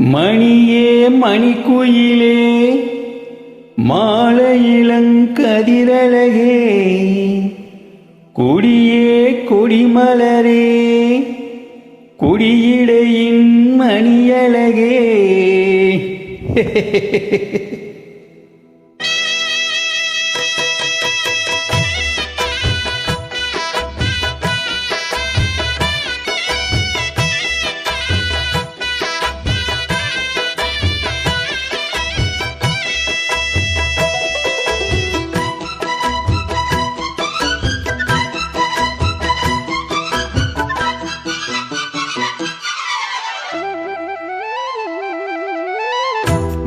மணியே மணிக்குயிலே மாலையிளங்கதிரழகே கொடியே கொடிமலரே கொடியிடையின் மணியழகே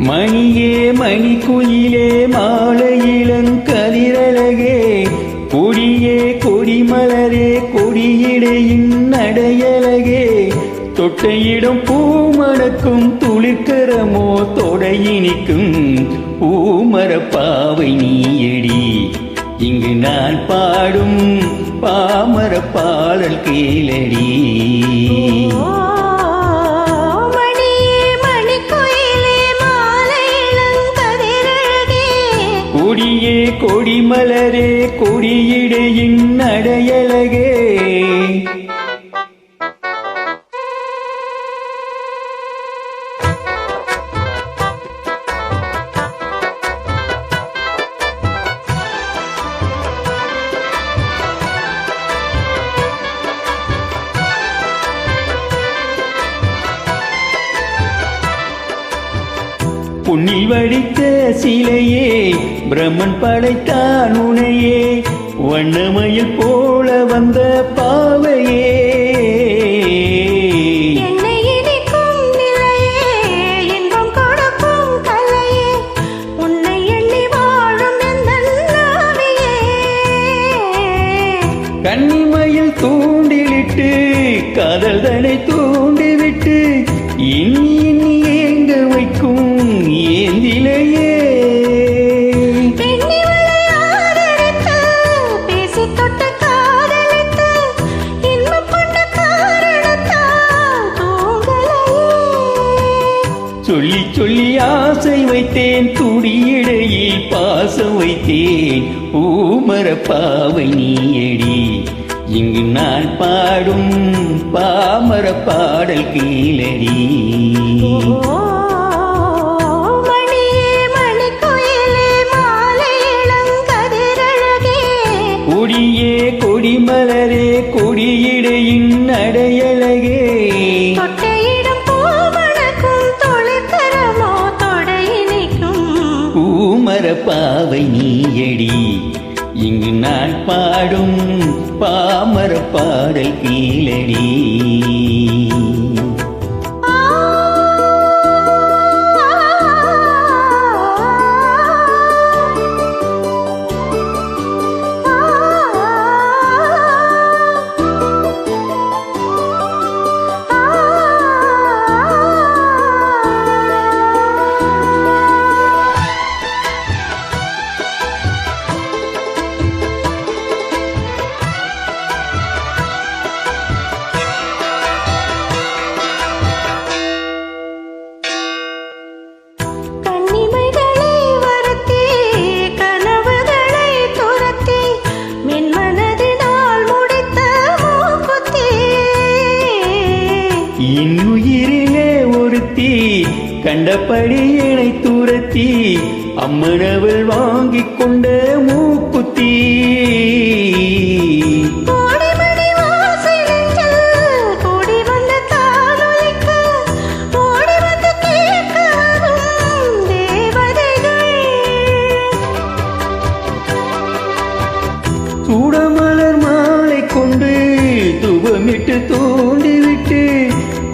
மணியே மணிக்குயிலே மாலையிளங்கதிரழகே கொடியே கொடிமலரே கொடியிடையின் நடையழகே தொட்டையிடும் பூமணக்கும் துளிர்க்கரமோ தொடையினிக்கும் பூமரப்பாவை நீயடி இங்கு நான் பாடும் பாமர பாடல் கேளடி. கொடியே கொடிமலரே கொடியிடையின் நடையழகே பொன்னில் வடித்த சிலையே பிரம்மன் படைத்தான் உனையே வண்ணமயில் போல வந்த பாவையே கன்னிமயில் தூண்டிலிட்டு காதல் தனை தூண்டிவிட்டு இன்னி இன்னி ஏங்க வைக்கும் ஏந்திலையே சொல்லி சொல்லி ஆசை வைத்தேன் துடியிடையில் பாசம் வைத்தேன் பூமரப்பாவை நீயடி இங்கு நான் பாடும் பாமர பாடல் கீழடி. கொடியே கொடிமலரே கொடியிடையின் நடையழகே பூமரப்பாவை நீயடி இங்கு நான் பாடும் பாமர பாடல் கீழடி. இன்னுயிரிலே ஒருத்தி கண்டபடி என்னை துரத்தி அம்மனவள் வாங்கிக் கொண்ட மூக்குத்தி சூடமலர் மாலை கொண்டு துவமிட்டு தோண்டிவிட்டு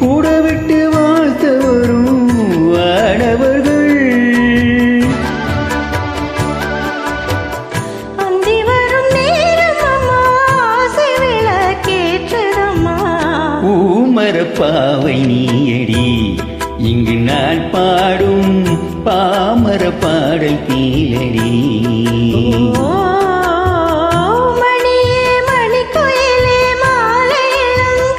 கூட விட்டு வாழ்த்த வரும் ஆடவர்கள் அந்தி வரும் நேரம் ஆசை விளக்கேற்றதம்மா பூமரப்பாவை நீயடி இங்கு நான் பாடும் பாமர பாடல் கீழடி. மணியே மணிக்குயிலே மாலையிளங்கதிரழகே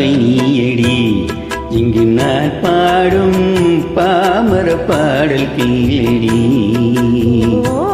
பாவை நீயடி இங்கு நான் பாடும் பாமர பாடல் கேளடி. ஓ